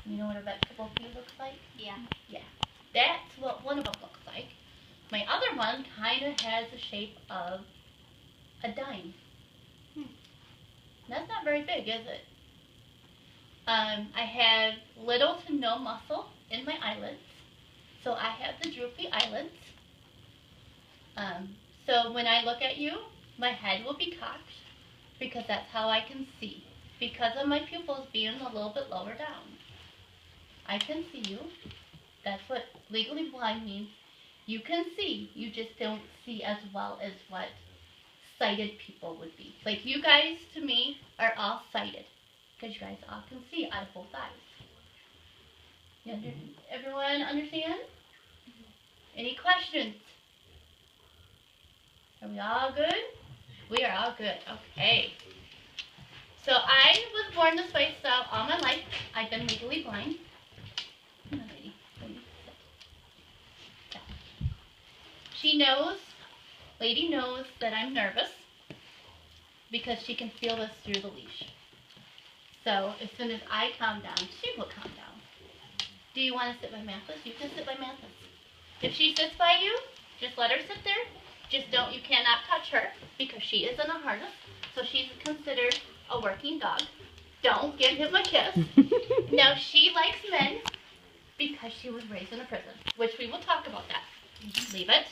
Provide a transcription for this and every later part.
You know what a vegetable pea looks like? Yeah. Yeah. That's what one of them looks like. My other one kind of has the shape of a dime. That's not very big, is it? I have little to no muscle in my eyelids. So I have the droopy eyelids. So when I look at you, my head will be cocked because that's how I can see. Because of my pupils being a little bit lower down. I can see you. That's what legally blind means. You can see, you just don't see as well as what sighted people would be. Like you guys, to me, are all sighted. Because you guys all can see out of both eyes. Everyone understand? Any questions? Are we all good? We are all good. Okay. So I was born this way, so all my life I've been legally blind. Come on, lady. She knows, lady knows that I'm nervous because she can feel this through the leash. So as soon as I calm down, she will calm down. Do you want to sit by Mathis? You can sit by Mathis. If she sits by you, just let her sit there. Just you cannot touch her because she is in a harness. So she's considered a working dog. Don't give him a kiss. Now she likes men because she was raised in a prison, which we will talk about that. Leave it.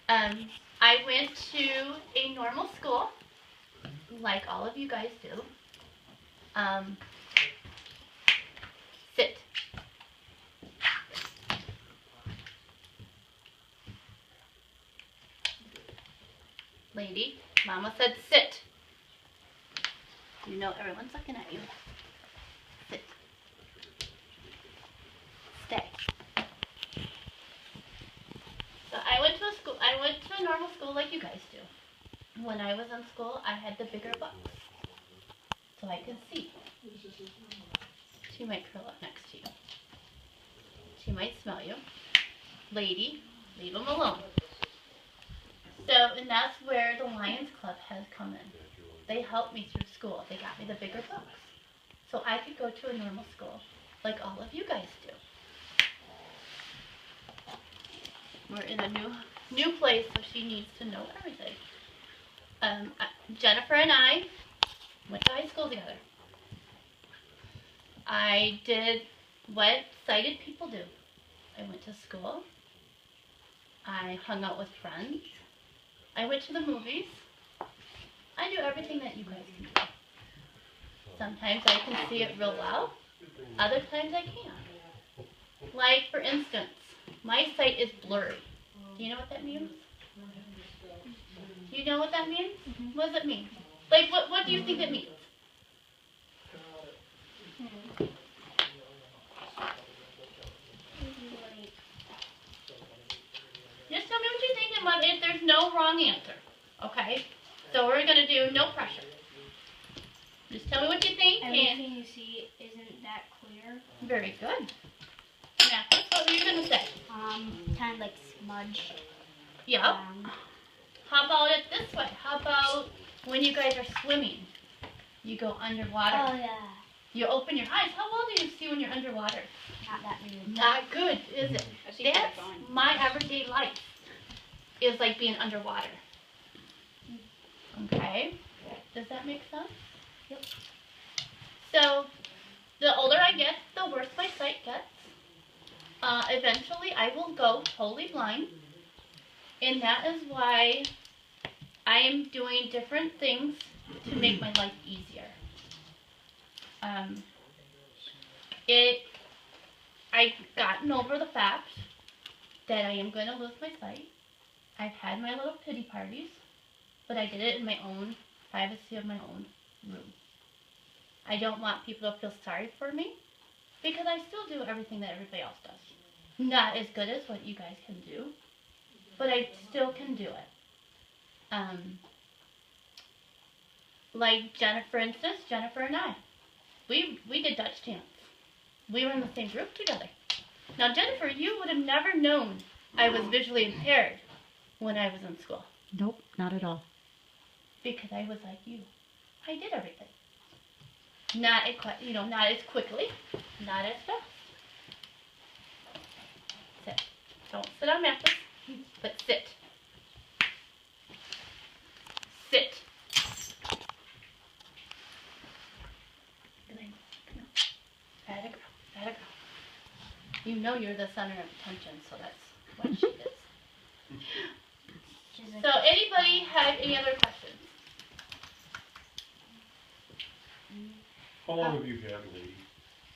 I went to a normal school, like all of you guys do. Sit. Lady, Mama said sit. You know everyone's looking at you. Sit. Stay. So I went to a normal school like you guys do. When I was in school, I had the bigger books. So I could see. She might curl up next to you. She might smell you. Lady, leave them alone. So, and that's where the Lions Club has come in. They helped me through school. They got me the bigger books. So I could go to a normal school like all of you guys do. We're in a new place, so she needs to know everything. Jennifer and I went to high school together. I did what sighted people do. I went to school. I hung out with friends. I went to the movies. I do everything that you guys can do. Sometimes I can see it real well. Other times I can't. Like, for instance, my sight is blurry. Do you know what that means? Do you know what that means? Mm-hmm. What does it mean? Like, what do you think it means? Just tell me what you think, and if there's no wrong answer. Okay? So we're going to do no pressure. Just tell me what you think. Everything you see isn't that clear. Very good. Now, what were you going to say? Kind of like smudge. Yep. How about it this way? How about when you guys are swimming? You go underwater. Oh, yeah. You open your eyes. How well do you see when you're underwater? Not that good. Not good, is it? That's my everyday life. Is like being underwater. Okay. Does that make sense? Yep. So, the older I get, the worse my sight gets. Eventually, I will go totally blind. And that is why I am doing different things to make my life easier. I've gotten over the fact that I am going to lose my sight. I've had my little pity parties, but I did it in my own privacy of my own room. I don't want people to feel sorry for me because I still do everything that everybody else does. Not as good as what you guys can do, but I still can do it. Like Jennifer, for instance, Jennifer and I, we did Dutch dance. We were in the same group together. Now, Jennifer, you would have never known I was visually impaired when I was in school. Nope, not at all. Because I was like you. I did everything. Not not as quickly, not as fast. Sit. Don't sit on mattress, but sit. Sit. Good. Come on. Atta girl. Atta girl. You know you're the center of attention, so that's what she is. So anybody have any other questions? How long have you had Lady?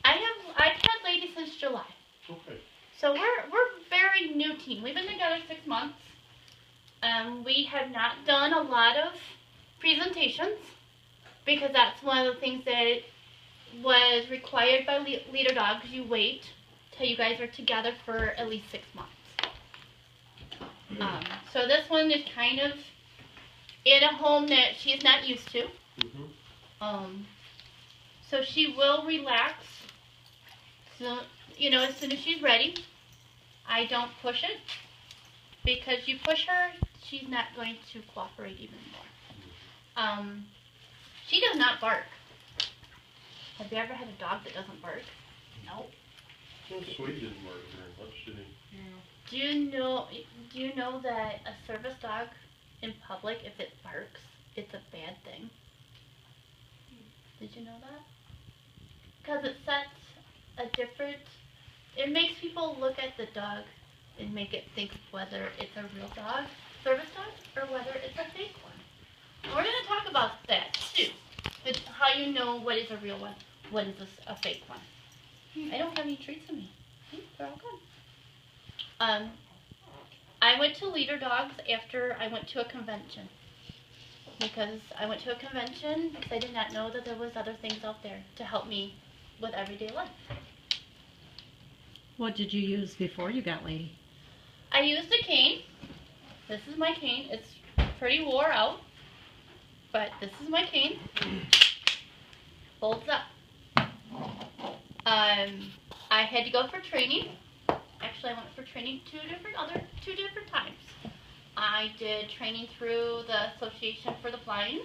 I've had Lady since July. Okay. So we're very new team. We've been together 6 months. We have not done a lot of presentations because that's one of the things that was required by Leader Dogs. You wait till you guys are together for at least 6 months. So this one is kind of in a home that she's not used to. So she will relax. So, as soon as she's ready. I don't push it because you push her, she's not going to cooperate even more. She does not bark. Have you ever had a dog that doesn't bark? Nope. Well, Sweet didn't bark very much, did he? No. Do you know that a service dog in public, if it barks, it's a bad thing? Did you know that? Because it makes people look at the dog and make it think whether it's a real dog, service dog, or whether it's a fake one. And we're going to talk about that too. It's how you know what is a real one, what is a fake one. I don't have any treats in me. They're all good. I went to Leader Dogs after I went to a convention. Because I went to a convention because I did not know that there was other things out there to help me with everyday life. What did you use before you got Lady? I used a cane. This is my cane. It's pretty wore out, but this is my cane. Folds up. I had to go for training. Actually, I went for training two different times. I did training through the Association for the Blind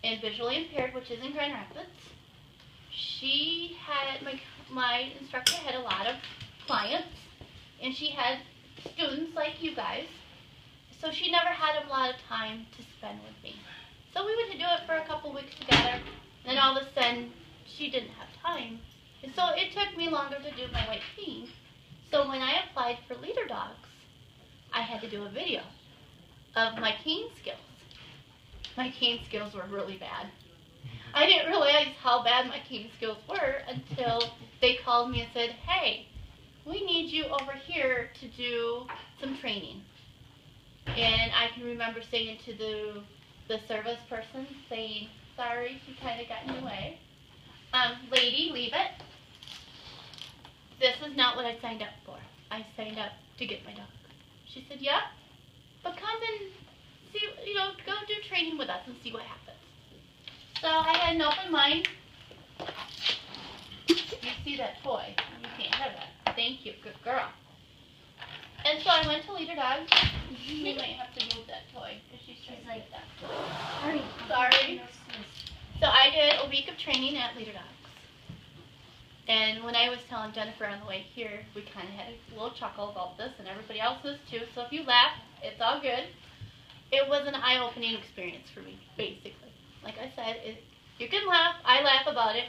and Visually Impaired, which is in Grand Rapids. She had, my instructor had a lot of clients, and she had students like you guys, so she never had a lot of time to spend with me. So we would do it for a couple weeks together, and then all of a sudden, she didn't have time. And so it took me longer to do my white cane. So when I applied for Leader Dogs, I had to do a video of my cane skills. My cane skills were really bad. I didn't realize how bad my cane skills were until they called me and said, hey, we need you over here to do some training. And I can remember saying to the service person, saying, sorry, she kind of got in the way. Lady, leave it. This is not what I signed up for. I signed up to get my dog. She said, yeah, but come and see, go do training with us and see what happens. So I had an open mind. You see that toy? You can't have that. Thank you, good girl. And so I went to Leader Dogs. We might have to move that toy if she's like that. Sorry. So I did a week of training at Leader Dogs. And when I was telling Jennifer on the way here, we kind of had a little chuckle about this, and everybody else was too. So if you laugh, it's all good. It was an eye-opening experience for me, basically. Like I said, you can laugh. I laugh about it.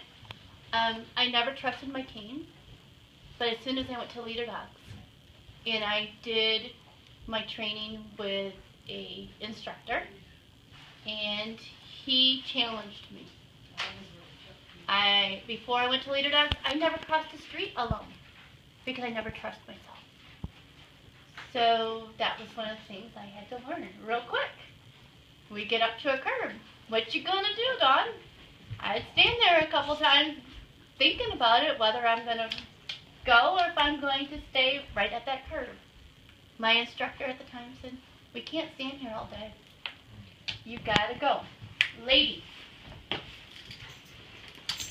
I never trusted my cane, but as soon as I went to Leader Dogs, and I did my training with a instructor, and he challenged me. Before I went to Leader Dogs, I never crossed the street alone because I never trust myself. So that was one of the things I had to learn real quick. We get up to a curb. What you gonna do, Dawn? I'd stand there a couple times thinking about it, whether I'm gonna go or if I'm going to stay right at that curb. My instructor at the time said, we can't stand here all day. You gotta go. Lady,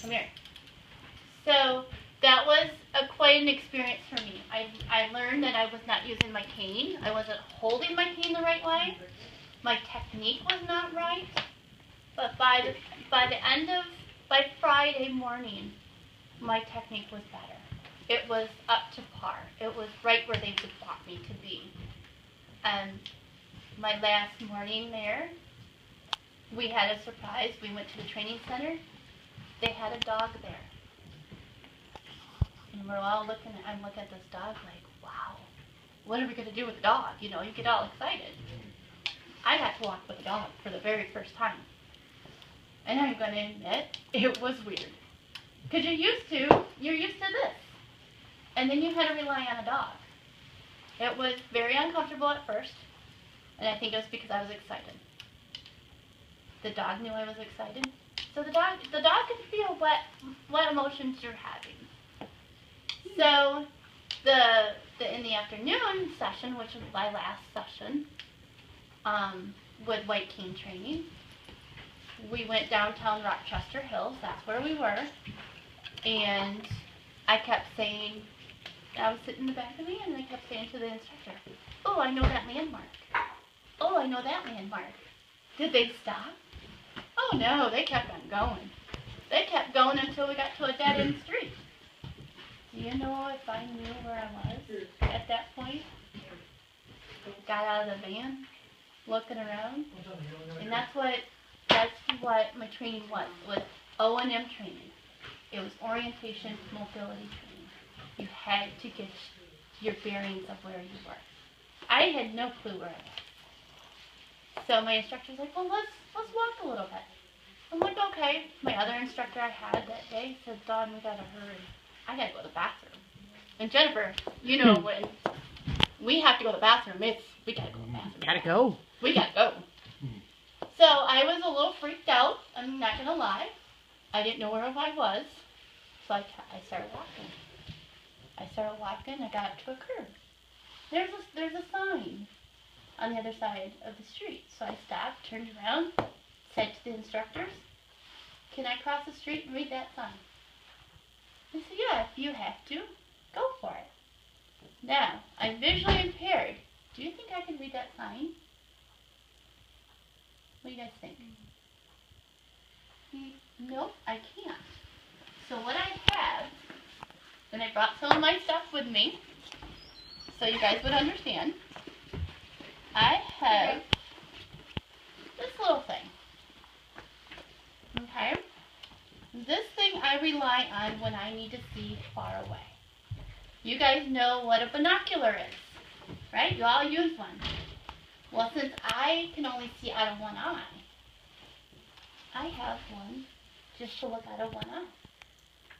come here. So that was quite an experience for me. I learned that I was not using my cane. I wasn't holding my cane the right way. My technique was not right. But by the end of by Friday morning, my technique was better. It was up to par. It was right where they would want me to be. And my last morning there, we had a surprise. We went to the training center. They had a dog there. And we're all looking at, I'm looking at this dog like, wow, what are we going to do with the dog? You know, you get all excited. I got to walk with a dog for the very first time. And I'm going to admit, it was weird. Because you're used to this. And then you had to rely on a dog. It was very uncomfortable at first. And I think it was because I was excited. The dog knew I was excited. So the dog can feel what emotions you're having. So in the afternoon session, which was my last session, with White Cane training, we went downtown Rochester Hills. That's where we were. And I kept saying, I was sitting in the back of the van, and I kept saying to the instructor, oh, I know that landmark. Oh, I know that landmark. Did they stop? Oh, no, they kept on going. They kept going until we got to a dead-end street. Do you know if I knew where I was at that point? Got out of the van, looking around. And that's what my training was O&M training. It was orientation, mobility training. You had to get your bearings of where you were. I had no clue where I was. So my instructor was like, well, let's walk a little bit. I'm like, okay. My other instructor I had that day said, Dawn, we gotta hurry. I gotta go to the bathroom. And Jennifer, you know when we have to go to the bathroom, we gotta go to the bathroom. Gotta go. We gotta go. So I was a little freaked out, I'm not gonna lie. I didn't know where I was. So I started walking. I got up to a curb. There's a sign on the other side of the street. So I stopped, turned around, said to the instructors, can I cross the street and read that sign? They said, yeah, if you have to, go for it. Now, I'm visually impaired. Do you think I can read that sign? What do you guys think? Nope, I can't. So what I have, and I brought some of my stuff with me, so you guys would understand, I have this little thing. Okay? This thing I rely on when I need to see far away. You guys know what a binocular is, right? You all use one. Well, since I can only see out of one eye, I have one just to look out of one eye.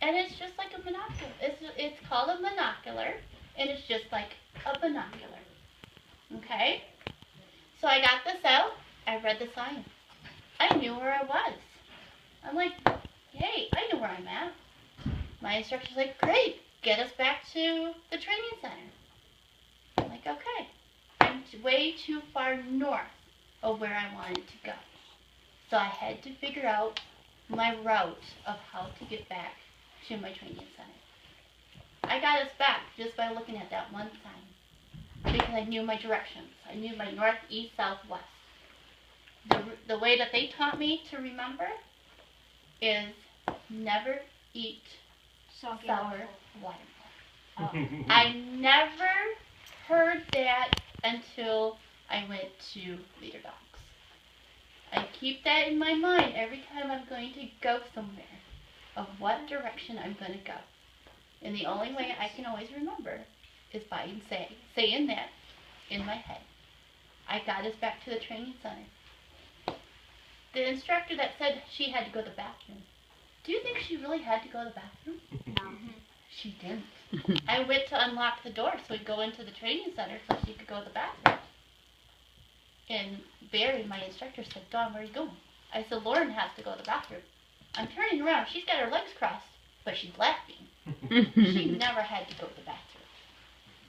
And it's just like a binocular. It's called a binocular, and it's just like a binocular. Okay? So I got this out. I read the sign. I knew where I was. I'm like, hey, I know where I'm at. My instructor's like, great, get us back to the training center. I'm like, okay. I'm way too far north of where I wanted to go. So I had to figure out my route of how to get back to my training center. I got us back just by looking at that one sign because I knew my directions. I knew my north, east, south, west. The way that they taught me to remember is never eat sour water. Oh. I never heard that until I went to LeaderDogs. I keep that in my mind every time I'm going to go somewhere of what direction I'm going to go. And the only way I can always remember is by saying that in my head. I got us back to the training center. The instructor that said she had to go to the bathroom, do you think she really had to go to the bathroom? No. She didn't. I went to unlock the door so we'd go into the training center so she could go to the bathroom. And Barry, my instructor, said, Dawn, where are you going? I said, Lauren has to go to the bathroom. I'm turning around. She's got her legs crossed, but she's laughing. She never had to go to the bathroom.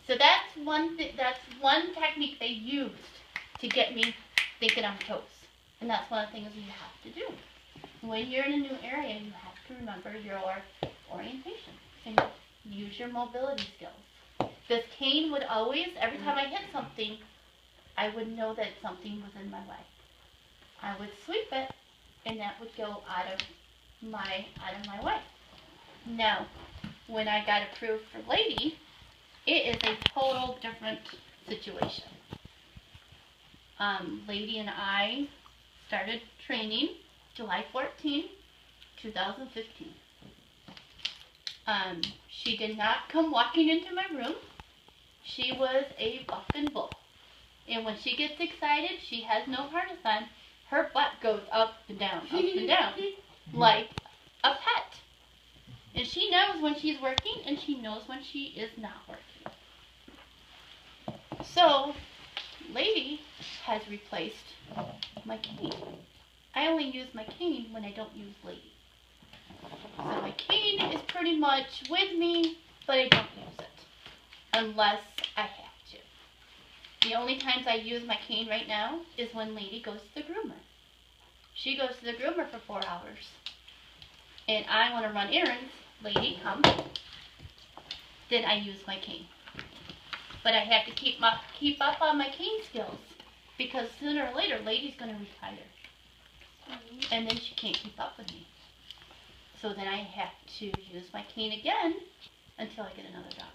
So that's one technique they used to get me thinking on toes. And that's one of the things you have to do. When you're in a new area, you have to remember your orientation and use your mobility skills. This cane would always, every time I hit something, I would know that something was in my way. I would sweep it, and that would go out of out of my way. Now, when I got approved for Lady, it is a total different situation. Lady and I started training July 14, 2015. She did not come walking into my room. She was a bucking bull. And when she gets excited, she has no harness on. Her butt goes up and down, like a pet. And she knows when she's working, and she knows when she is not working. So, Lady has replaced my cane. I only use my cane when I don't use Lady. So my cane is pretty much with me, but I don't use it unless I have to. The only times I use my cane right now is when Lady goes to the groomer. She goes to the groomer for 4 hours. And I want to run errands. Lady, come. Then I use my cane. But I have to keep up on my cane skills, because sooner or later, Lady's going to retire. And then she can't keep up with me. So then I have to use my cane again until I get another dog.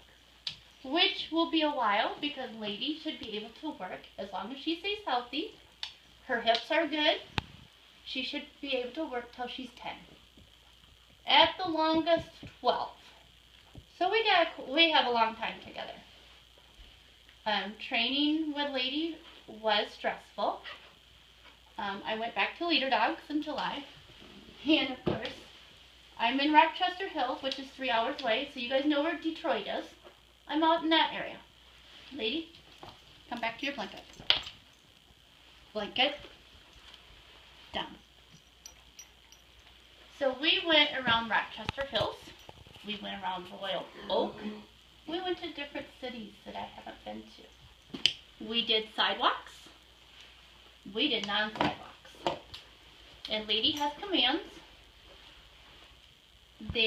Which will be a while, because Lady should be able to work as long as she stays healthy. Her hips are good. She should be able to work till she's 10. At the longest, 12. So we have a long time together. Training with Lady was stressful. I went back to LeaderDogs in July. And of course, I'm in Rochester Hills, which is 3 hours away, so you guys know where Detroit is. I'm out in that area. Lady, come back to your blanket. Blanket. Down. So we went around Rochester Hills. We went around Royal Oak. We went to different cities that I haven't been to. We did sidewalks. We did non-sidewalks. And Lady has commands. They